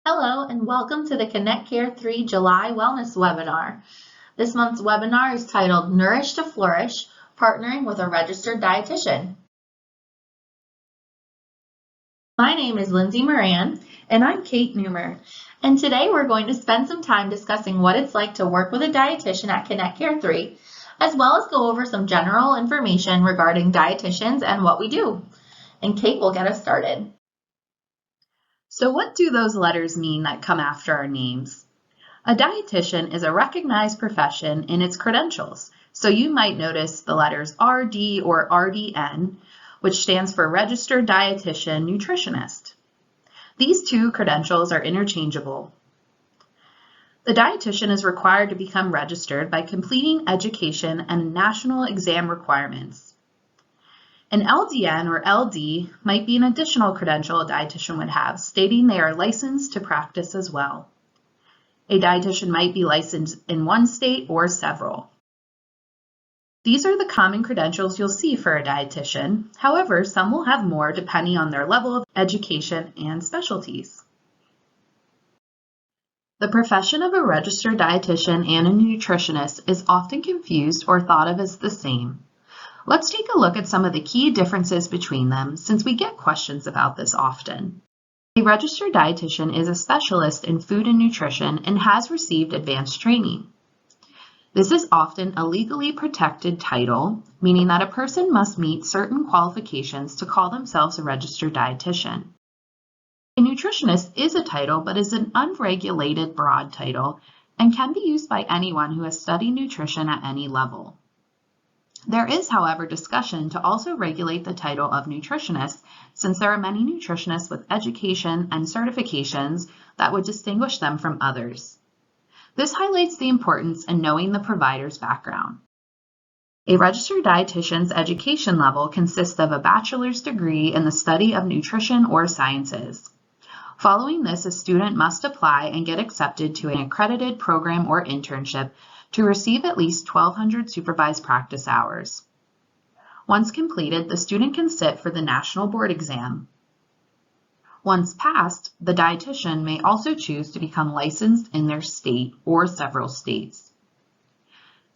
Hello and welcome to the Connect Care 3 July Wellness Webinar. This month's webinar is titled Nourish to Flourish, Partnering with a Registered Dietitian. My name is Lindsay Moran and I'm Kate Newmer. And today we're going to spend some time discussing what it's like to work with a dietitian at Connect Care 3, as well as go over some general information regarding dietitians and what we do. And Kate will get us started. So what do those letters mean that come after our names? A dietitian is a recognized profession in its credentials. So you might notice the letters RD or RDN, which stands for Registered Dietitian Nutritionist. These two credentials are interchangeable. The dietitian is required to become registered by completing education and national exam requirements. An LDN or LD might be an additional credential a dietitian would have, stating they are licensed to practice as well. A dietitian might be licensed in one state or several. These are the common credentials you'll see for a dietitian. However, some will have more depending on their level of education and specialties. The profession of a registered dietitian and a nutritionist is often confused or thought of as the same. Let's take a look at some of the key differences between them, since we get questions about this often. A registered dietitian is a specialist in food and nutrition and has received advanced training. This is often a legally protected title, meaning that a person must meet certain qualifications to call themselves a registered dietitian. A nutritionist is a title, but is an unregulated broad title and can be used by anyone who has studied nutrition at any level. There is, however, discussion to also regulate the title of nutritionist, since there are many nutritionists with education and certifications that would distinguish them from others. This highlights the importance in knowing the provider's background. A registered dietitian's education level consists of a bachelor's degree in the study of nutrition or sciences. Following this, a student must apply and get accepted to an accredited program or internship to receive at least 1,200 supervised practice hours. Once completed, the student can sit for the national board exam. Once passed, the dietitian may also choose to become licensed in their state or several states.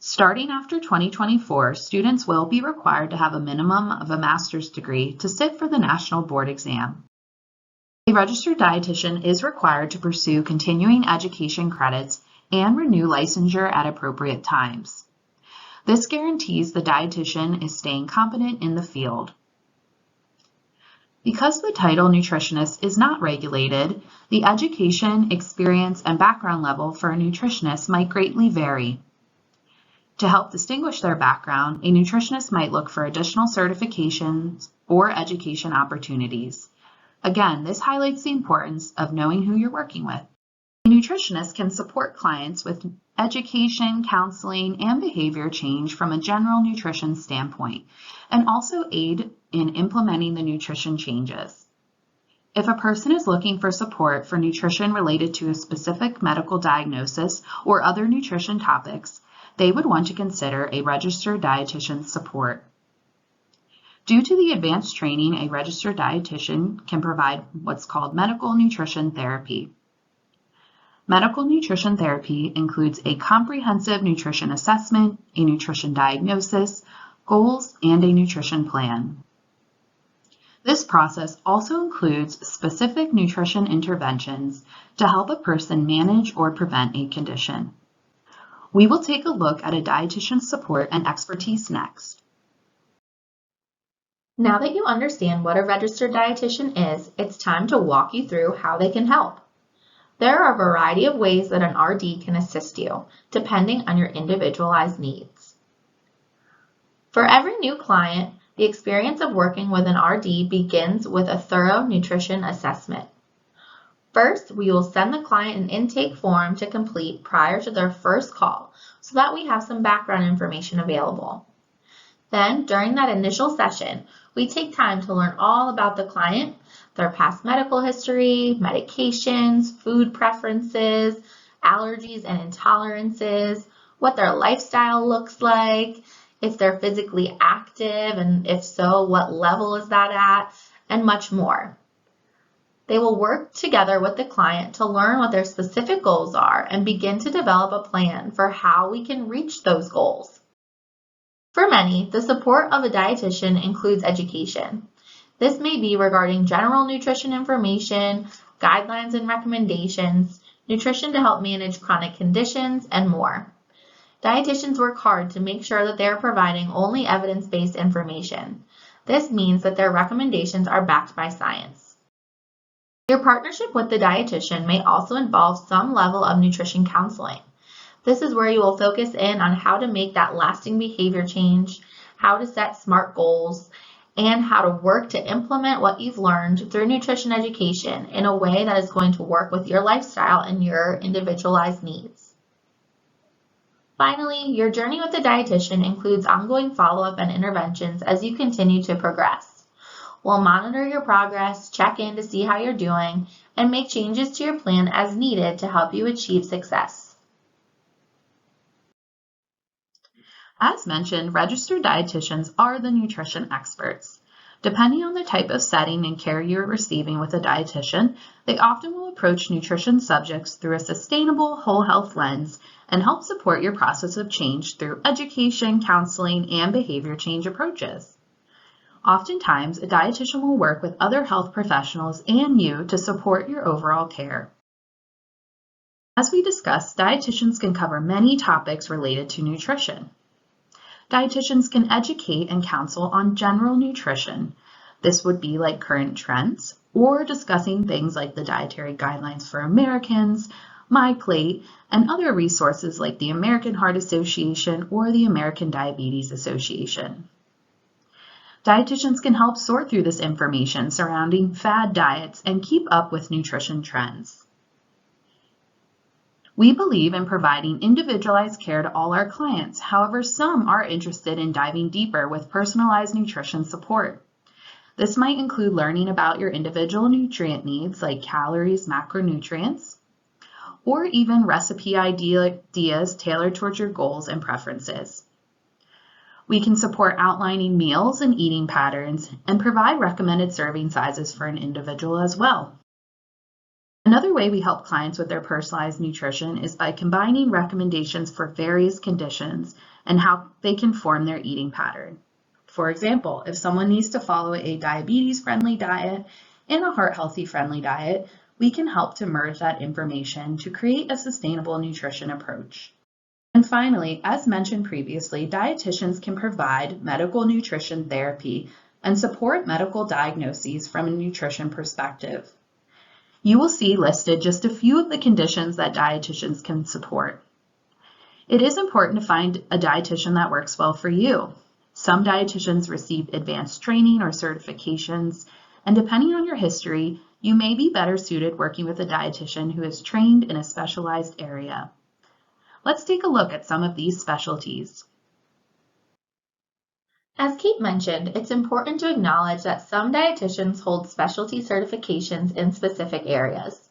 Starting after 2024, students will be required to have a minimum of a master's degree to sit for the national board exam. A registered dietitian is required to pursue continuing education credits and renew licensure at appropriate times. This guarantees the dietitian is staying competent in the field. Because the title nutritionist is not regulated, the education, experience, and background level for a nutritionist might greatly vary. To help distinguish their background, a nutritionist might look for additional certifications or education opportunities. Again, this highlights the importance of knowing who you're working with. A nutritionist can support clients with education, counseling, and behavior change from a general nutrition standpoint, and also aid in implementing the nutrition changes. If a person is looking for support for nutrition related to a specific medical diagnosis or other nutrition topics, they would want to consider a registered dietitian's support. Due to the advanced training, a registered dietitian can provide what's called medical nutrition therapy. Medical nutrition therapy includes a comprehensive nutrition assessment, a nutrition diagnosis, goals, and a nutrition plan. This process also includes specific nutrition interventions to help a person manage or prevent a condition. We will take a look at a dietitian's support and expertise next. Now that you understand what a registered dietitian is, it's time to walk you through how they can help. There are a variety of ways that an RD can assist you, depending on your individualized needs. For every new client, the experience of working with an RD begins with a thorough nutrition assessment. First, we will send the client an intake form to complete prior to their first call, so that we have some background information available. Then, during that initial session, we take time to learn all about the client, their past medical history, medications, food preferences, allergies and intolerances, what their lifestyle looks like, if they're physically active, and if so, what level is that at, and much more. They will work together with the client to learn what their specific goals are and begin to develop a plan for how we can reach those goals. For many, the support of a dietitian includes education. This may be regarding general nutrition information, guidelines and recommendations, nutrition to help manage chronic conditions, and more. Dietitians work hard to make sure that they are providing only evidence-based information. This means that their recommendations are backed by science. Your partnership with the dietitian may also involve some level of nutrition counseling. This is where you will focus in on how to make that lasting behavior change, how to set SMART goals, and how to work to implement what you've learned through nutrition education in a way that is going to work with your lifestyle and your individualized needs. Finally, your journey with the dietitian includes ongoing follow-up and interventions as you continue to progress. We'll monitor your progress, check in to see how you're doing, and make changes to your plan as needed to help you achieve success. As mentioned, registered dietitians are the nutrition experts. Depending on the type of setting and care you're receiving with a dietitian, they often will approach nutrition subjects through a sustainable whole health lens and help support your process of change through education, counseling, and behavior change approaches. Oftentimes, a dietitian will work with other health professionals and you to support your overall care. As we discussed, dietitians can cover many topics related to nutrition. Dietitians can educate and counsel on general nutrition. This would be like current trends or discussing things like the dietary guidelines for Americans, My Plate, and other resources like the American Heart Association or the American Diabetes Association. Dietitians can help sort through this information surrounding fad diets and keep up with nutrition trends. We believe in providing individualized care to all our clients. However, some are interested in diving deeper with personalized nutrition support. This might include learning about your individual nutrient needs like calories, macronutrients, or even recipe ideas tailored towards your goals and preferences. We can support outlining meals and eating patterns and provide recommended serving sizes for an individual as well. Another way we help clients with their personalized nutrition is by combining recommendations for various conditions and how they can form their eating pattern. For example, if someone needs to follow a diabetes-friendly diet and a heart-healthy friendly diet, we can help to merge that information to create a sustainable nutrition approach. And finally, as mentioned previously, dietitians can provide medical nutrition therapy and support medical diagnoses from a nutrition perspective. You will see listed just a few of the conditions that dietitians can support. It is important to find a dietitian that works well for you. Some dietitians receive advanced training or certifications, and depending on your history, you may be better suited working with a dietitian who is trained in a specialized area. Let's take a look at some of these specialties. As Kate mentioned, it's important to acknowledge that some dietitians hold specialty certifications in specific areas.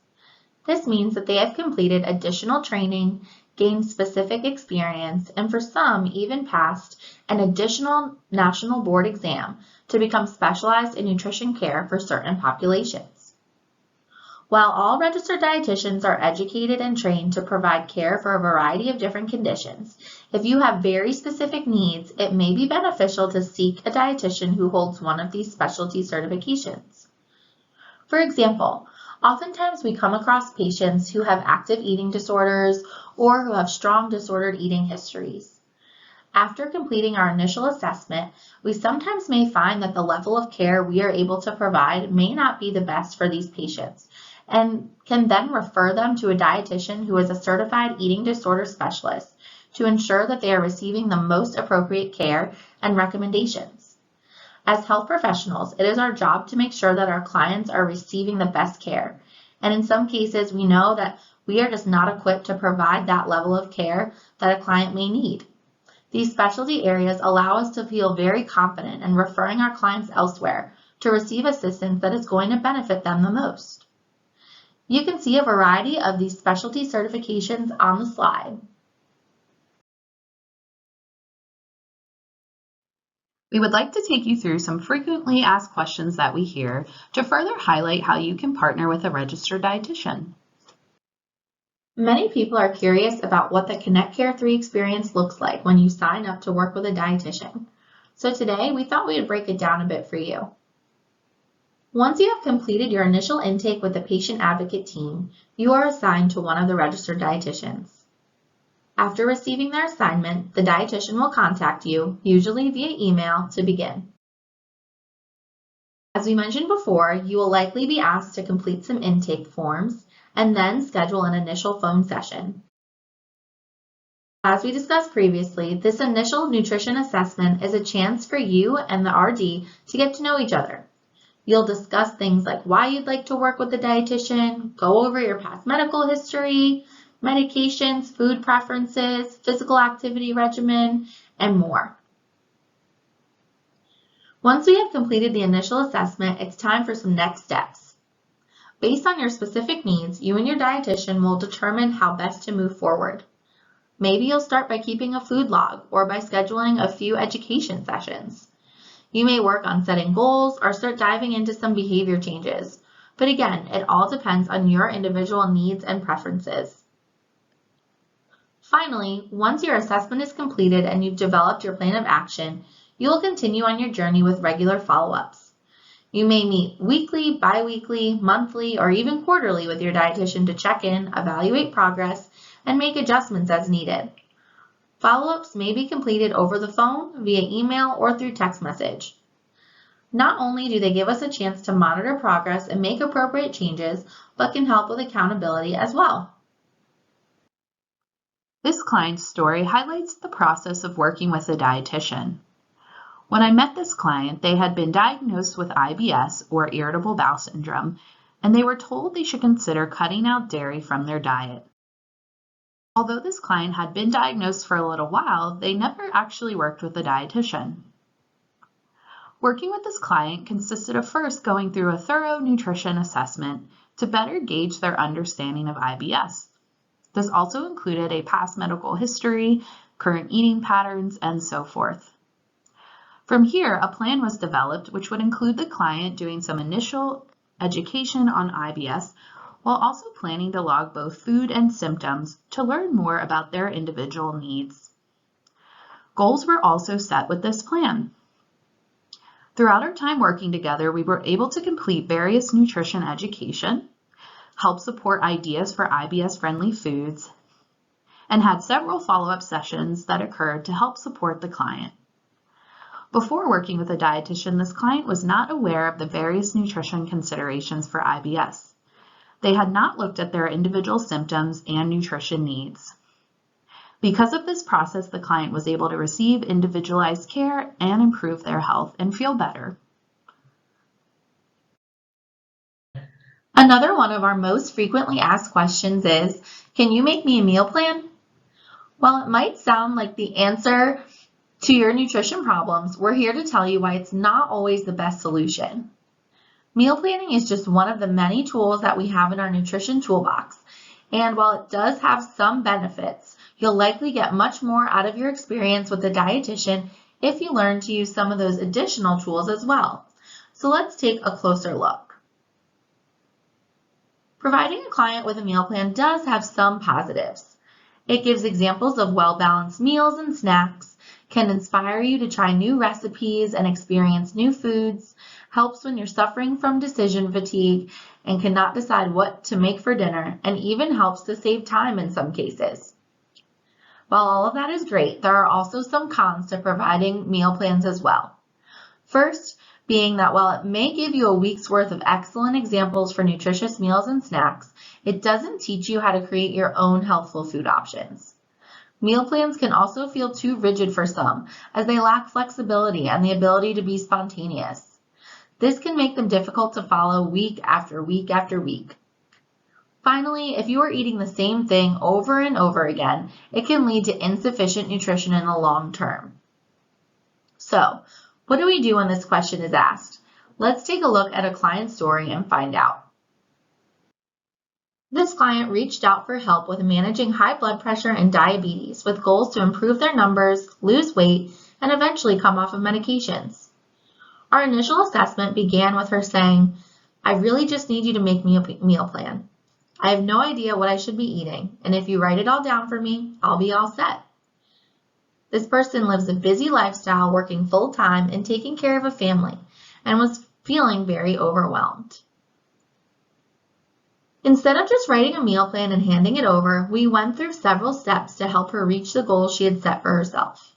This means that they have completed additional training, gained specific experience, and for some even passed an additional national board exam to become specialized in nutrition care for certain populations. While all registered dietitians are educated and trained to provide care for a variety of different conditions, if you have very specific needs, it may be beneficial to seek a dietitian who holds one of these specialty certifications. For example, oftentimes we come across patients who have active eating disorders or who have strong disordered eating histories. After completing our initial assessment, we sometimes may find that the level of care we are able to provide may not be the best for these patients, and can then refer them to a dietitian who is a certified eating disorder specialist to ensure that they are receiving the most appropriate care and recommendations. As health professionals, it is our job to make sure that our clients are receiving the best care, and in some cases we know that we are just not equipped to provide that level of care that a client may need. These specialty areas allow us to feel very confident in referring our clients elsewhere to receive assistance that is going to benefit them the most. You can see a variety of these specialty certifications on the slide. We would like to take you through some frequently asked questions that we hear to further highlight how you can partner with a registered dietitian. Many people are curious about what the Connect Care 3 experience looks like when you sign up to work with a dietitian. So today, we thought we would break it down a bit for you. Once you have completed your initial intake with the patient advocate team, you are assigned to one of the registered dietitians. After receiving their assignment, the dietitian will contact you, usually via email, to begin. As we mentioned before, you will likely be asked to complete some intake forms and then schedule an initial phone session. As we discussed previously, this initial nutrition assessment is a chance for you and the RD to get to know each other. You'll discuss things like why you'd like to work with the dietitian, go over your past medical history, medications, food preferences, physical activity regimen, and more. Once we have completed the initial assessment, it's time for some next steps. Based on your specific needs, you and your dietitian will determine how best to move forward. Maybe you'll start by keeping a food log or by scheduling a few education sessions. You may work on setting goals or start diving into some behavior changes. But again, it all depends on your individual needs and preferences. Finally, once your assessment is completed and you've developed your plan of action, you will continue on your journey with regular follow-ups. You may meet weekly, bi-weekly, monthly, or even quarterly with your dietitian to check in, evaluate progress, and make adjustments as needed. Follow-ups may be completed over the phone, via email, or through text message. Not only do they give us a chance to monitor progress and make appropriate changes, but can help with accountability as well. This client's story highlights the process of working with a dietitian. When I met this client, they had been diagnosed with IBS, or irritable bowel syndrome, and they were told they should consider cutting out dairy from their diet. Although this client had been diagnosed for a little while, they never actually worked with a dietitian. Working with this client consisted of first going through a thorough nutrition assessment to better gauge their understanding of IBS. This also included a past medical history, current eating patterns, and so forth. From here, a plan was developed which would include the client doing some initial education on IBS while also planning to log both food and symptoms to learn more about their individual needs. Goals were also set with this plan. Throughout our time working together, we were able to complete various nutrition education, help support ideas for IBS-friendly foods, and had several follow-up sessions that occurred to help support the client. Before working with a dietitian, this client was not aware of the various nutrition considerations for IBS. They had not looked at their individual symptoms and nutrition needs. Because of this process, the client was able to receive individualized care and improve their health and feel better. Another one of our most frequently asked questions is, can you make me a meal plan? While it might sound like the answer to your nutrition problems, we're here to tell you why it's not always the best solution. Meal planning is just one of the many tools that we have in our nutrition toolbox, and while it does have some benefits, you'll likely get much more out of your experience with a dietitian if you learn to use some of those additional tools as well. So let's take a closer look. Providing a client with a meal plan does have some positives. It gives examples of well-balanced meals and snacks, can inspire you to try new recipes and experience new foods, helps when you're suffering from decision fatigue and cannot decide what to make for dinner, and even helps to save time in some cases. While all of that is great, there are also some cons to providing meal plans as well. First, being that while it may give you a week's worth of excellent examples for nutritious meals and snacks, it doesn't teach you how to create your own healthful food options. Meal plans can also feel too rigid for some, as they lack flexibility and the ability to be spontaneous. This can make them difficult to follow week after week after week. Finally, if you are eating the same thing over and over again, it can lead to insufficient nutrition in the long term. So, what do we do when this question is asked? Let's take a look at a client story and find out. This client reached out for help with managing high blood pressure and diabetes with goals to improve their numbers, lose weight, and eventually come off of medications. Our initial assessment began with her saying, "I really just need you to make me a meal plan. I have no idea what I should be eating, and if you write it all down for me, I'll be all set." This person lives a busy lifestyle, working full-time and taking care of a family, and was feeling very overwhelmed. Instead of just writing a meal plan and handing it over, we went through several steps to help her reach the goals she had set for herself.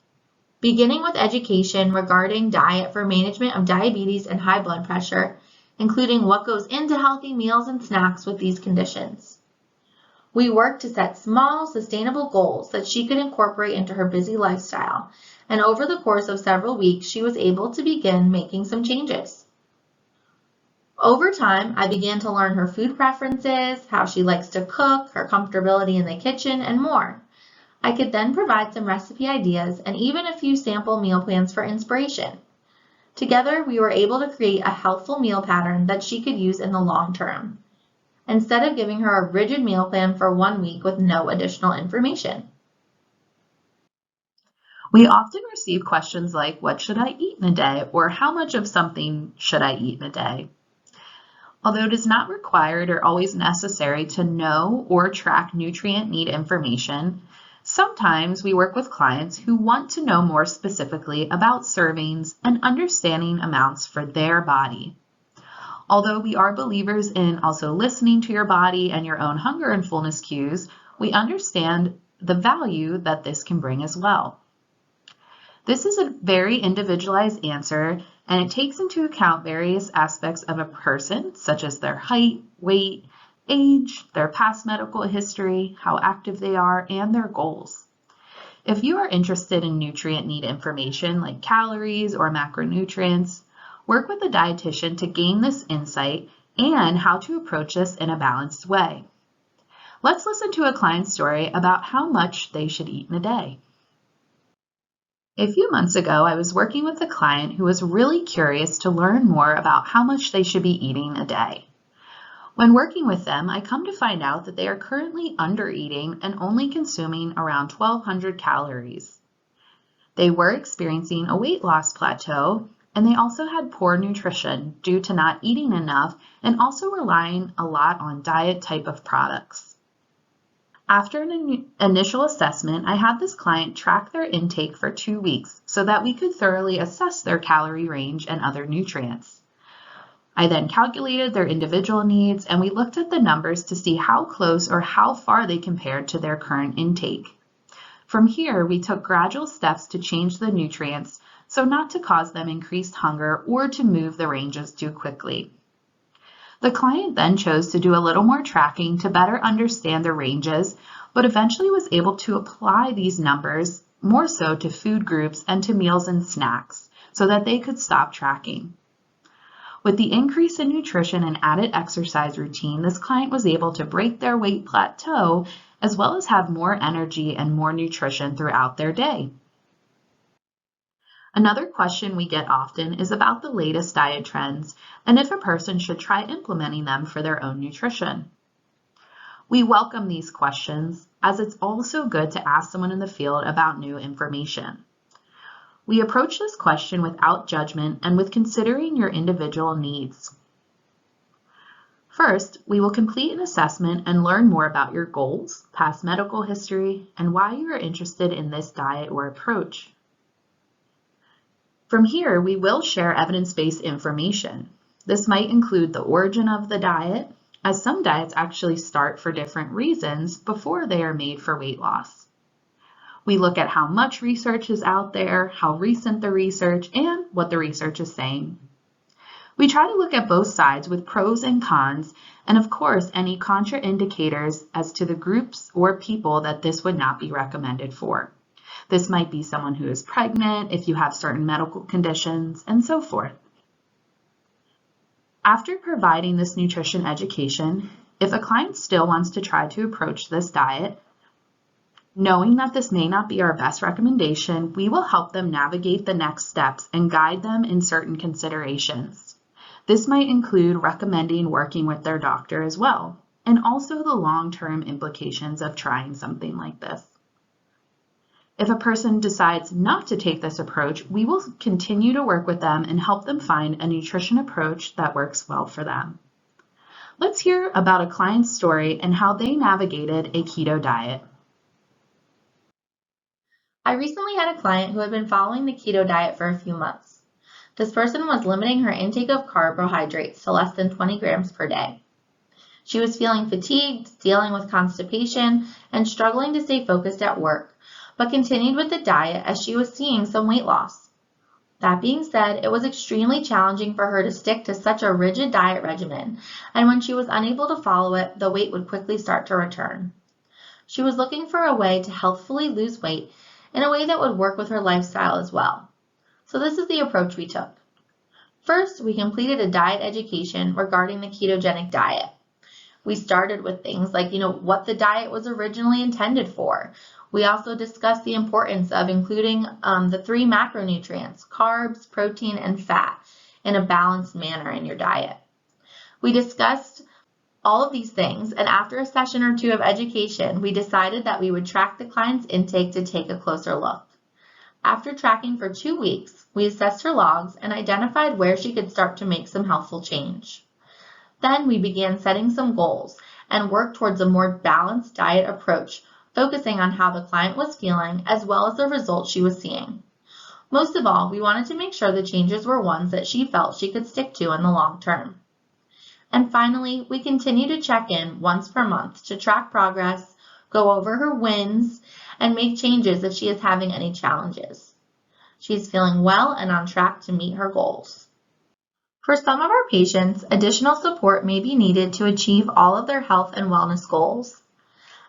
Beginning with education regarding diet for management of diabetes and high blood pressure, including what goes into healthy meals and snacks with these conditions. We worked to set small, sustainable goals that she could incorporate into her busy lifestyle, and over the course of several weeks, she was able to begin making some changes. Over time, I began to learn her food preferences, how she likes to cook, her comfortability in the kitchen, and more. I could then provide some recipe ideas and even a few sample meal plans for inspiration. Together, we were able to create a healthful meal pattern that she could use in the long term, instead of giving her a rigid meal plan for 1 week with no additional information. We often receive questions like, what should I eat in a day? Or how much of something should I eat in a day? Although it is not required or always necessary to know or track nutrient need information, sometimes we work with clients who want to know more specifically about servings and understanding amounts for their body. Although we are believers in also listening to your body and your own hunger and fullness cues, we understand the value that this can bring as well. This is a very individualized answer, and it takes into account various aspects of a person, such as their height, weight, age, their past medical history, how active they are, and their goals. If you are interested in nutrient need information like calories or macronutrients, work with a dietitian to gain this insight and how to approach this in a balanced way. Let's listen to a client's story about how much they should eat in a day. A few months ago, I was working with a client who was really curious to learn more about how much they should be eating a day. When working with them, I come to find out that they are currently under-eating and only consuming around 1,200 calories. They were experiencing a weight loss plateau, and they also had poor nutrition due to not eating enough and also relying a lot on diet type of products. After an initial assessment, I had this client track their intake for 2 weeks so that we could thoroughly assess their calorie range and other nutrients. I then calculated their individual needs, and we looked at the numbers to see how close or how far they compared to their current intake. From here, we took gradual steps to change the nutrients so not to cause them increased hunger or to move the ranges too quickly. The client then chose to do a little more tracking to better understand the ranges, but eventually was able to apply these numbers more so to food groups and to meals and snacks so that they could stop tracking. With the increase in nutrition and added exercise routine, this client was able to break their weight plateau as well as have more energy and more nutrition throughout their day. Another question we get often is about the latest diet trends and if a person should try implementing them for their own nutrition. We welcome these questions as it's also good to ask someone in the field about new information. We approach this question without judgment and with considering your individual needs. First, we will complete an assessment and learn more about your goals, past medical history, and why you are interested in this diet or approach. From here, we will share evidence-based information. This might include the origin of the diet, as some diets actually start for different reasons before they are made for weight loss. We look at how much research is out there, how recent the research, and what the research is saying. We try to look at both sides with pros and cons, and of course, any contraindicators as to the groups or people that this would not be recommended for. This might be someone who is pregnant, if you have certain medical conditions, and so forth. After providing this nutrition education, if a client still wants to try to approach this diet, knowing that this may not be our best recommendation, we will help them navigate the next steps and guide them in certain considerations. This might include recommending working with their doctor as well, and also the long-term implications of trying something like this. If a person decides not to take this approach, we will continue to work with them and help them find a nutrition approach that works well for them. Let's hear about a client's story and how they navigated a keto diet. I recently had a client who had been following the keto diet for a few months. This person was limiting her intake of carbohydrates to less than 20 grams per day. She was feeling fatigued, dealing with constipation, and struggling to stay focused at work, but continued with the diet as she was seeing some weight loss. That being said, it was extremely challenging for her to stick to such a rigid diet regimen, and when she was unable to follow it, the weight would quickly start to return. She was looking for a way to healthfully lose weight in a way that would work with her lifestyle as well. So this is the approach we took. First, we completed a diet education regarding the ketogenic diet. We started with things like, what the diet was originally intended for. We also discussed the importance of including the 3 macronutrients, carbs, protein, and fat, in a balanced manner in your diet. We discussed all of these things, and after a session or 2 of education, we decided that we would track the client's intake to take a closer look. After tracking for 2 weeks, we assessed her logs and identified where she could start to make some healthful change. Then we began setting some goals and worked towards a more balanced diet approach, focusing on how the client was feeling as well as the results she was seeing. Most of all, we wanted to make sure the changes were ones that she felt she could stick to in the long term. And finally, we continue to check in once per month to track progress, go over her wins, and make changes if she is having any challenges. She is feeling well and on track to meet her goals. For some of our patients, additional support may be needed to achieve all of their health and wellness goals.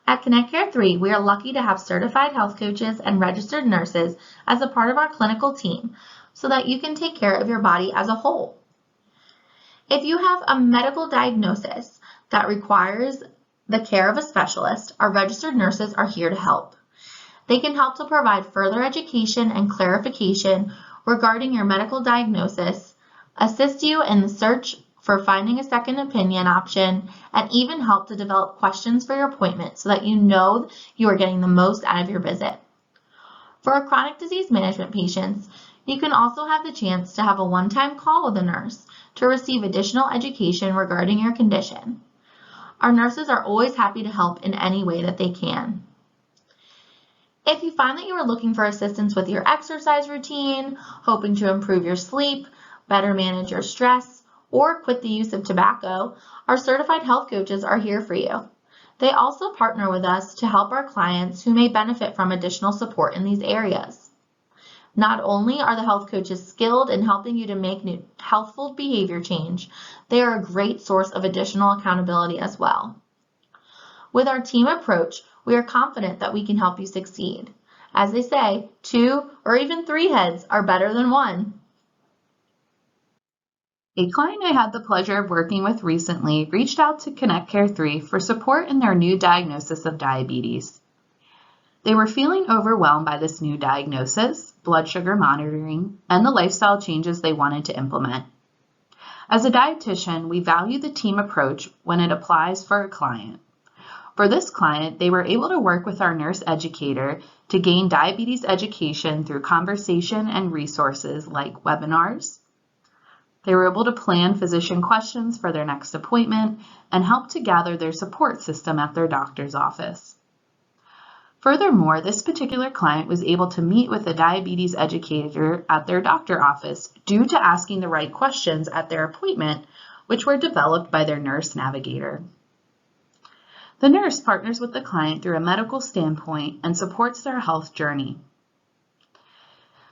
At Connect Care 3, we are lucky to have certified health coaches and registered nurses as a part of our clinical team so that you can take care of your body as a whole. If you have a medical diagnosis that requires the care of a specialist, our registered nurses are here to help. They can help to provide further education and clarification regarding your medical diagnosis, assist you in the search for finding a second opinion option, and even help to develop questions for your appointment so that you know you are getting the most out of your visit. For our chronic disease management patients, you can also have the chance to have a one-time call with a nurse to receive additional education regarding your condition. Our nurses are always happy to help in any way that they can. If you find that you are looking for assistance with your exercise routine, hoping to improve your sleep, better manage your stress, or quit the use of tobacco, our certified health coaches are here for you. They also partner with us to help our clients who may benefit from additional support in these areas. Not only are the health coaches skilled in helping you to make healthful behavior change, they are a great source of additional accountability as well. With our team approach, we are confident that we can help you succeed. As they say, 2 or even 3 heads are better than 1. A client I had the pleasure of working with recently reached out to Connect Care 3 for support in their new diagnosis of diabetes. They were feeling overwhelmed by this new diagnosis, blood sugar monitoring, and the lifestyle changes they wanted to implement. As a dietitian, we value the team approach when it applies for a client. For this client, they were able to work with our nurse educator to gain diabetes education through conversation and resources like webinars. They were able to plan physician questions for their next appointment and help to gather their support system at their doctor's office. Furthermore, this particular client was able to meet with a diabetes educator at their doctor's office due to asking the right questions at their appointment, which were developed by their nurse navigator. The nurse partners with the client through a medical standpoint and supports their health journey.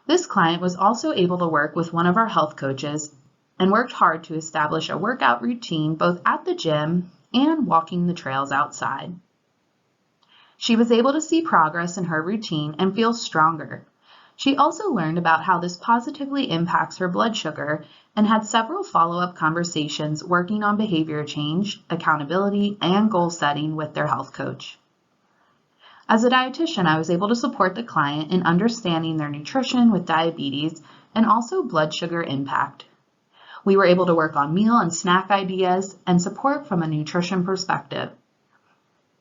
This client was also able to work with one of our health coaches and worked hard to establish a workout routine both at the gym and walking the trails outside. She was able to see progress in her routine and feel stronger. She also learned about how this positively impacts her blood sugar and had several follow-up conversations working on behavior change, accountability, and goal setting with their health coach. As a dietitian, I was able to support the client in understanding their nutrition with diabetes and also blood sugar impact. We were able to work on meal and snack ideas and support from a nutrition perspective.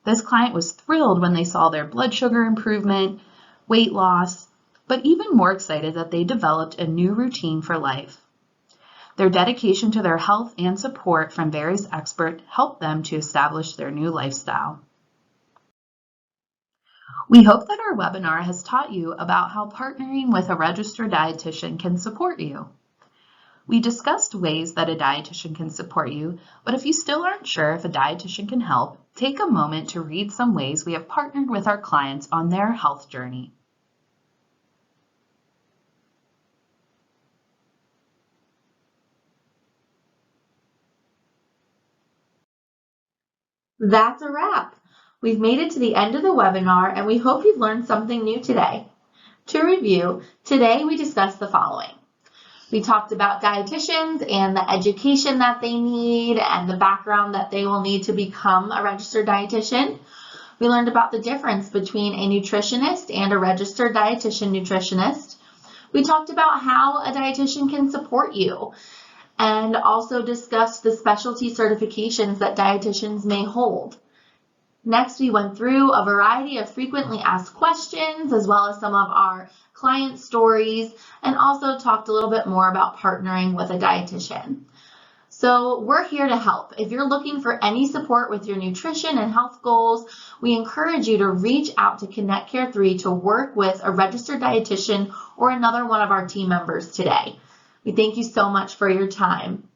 This client was thrilled when they saw their blood sugar improvement, weight loss, but even more excited that they developed a new routine for life. Their dedication to their health and support from various experts helped them to establish their new lifestyle. We hope that our webinar has taught you about how partnering with a registered dietitian can support you. We discussed ways that a dietitian can support you, but if you still aren't sure if a dietitian can help, take a moment to read some ways we have partnered with our clients on their health journey. That's a wrap. We've made it to the end of the webinar and we hope you've learned something new today. To review, today we discussed the following. We talked about dietitians and the education that they need and the background that they will need to become a registered dietitian. We learned about the difference between a nutritionist and a registered dietitian nutritionist. We talked about how a dietitian can support you and also discussed the specialty certifications that dietitians may hold. Next, we went through a variety of frequently asked questions as well as some of our client stories and also talked a little bit more about partnering with a dietitian. So we're here to help. If you're looking for any support with your nutrition and health goals, we encourage you to reach out to Connect Care 3 to work with a registered dietitian or another one of our team members today. We thank you so much for your time.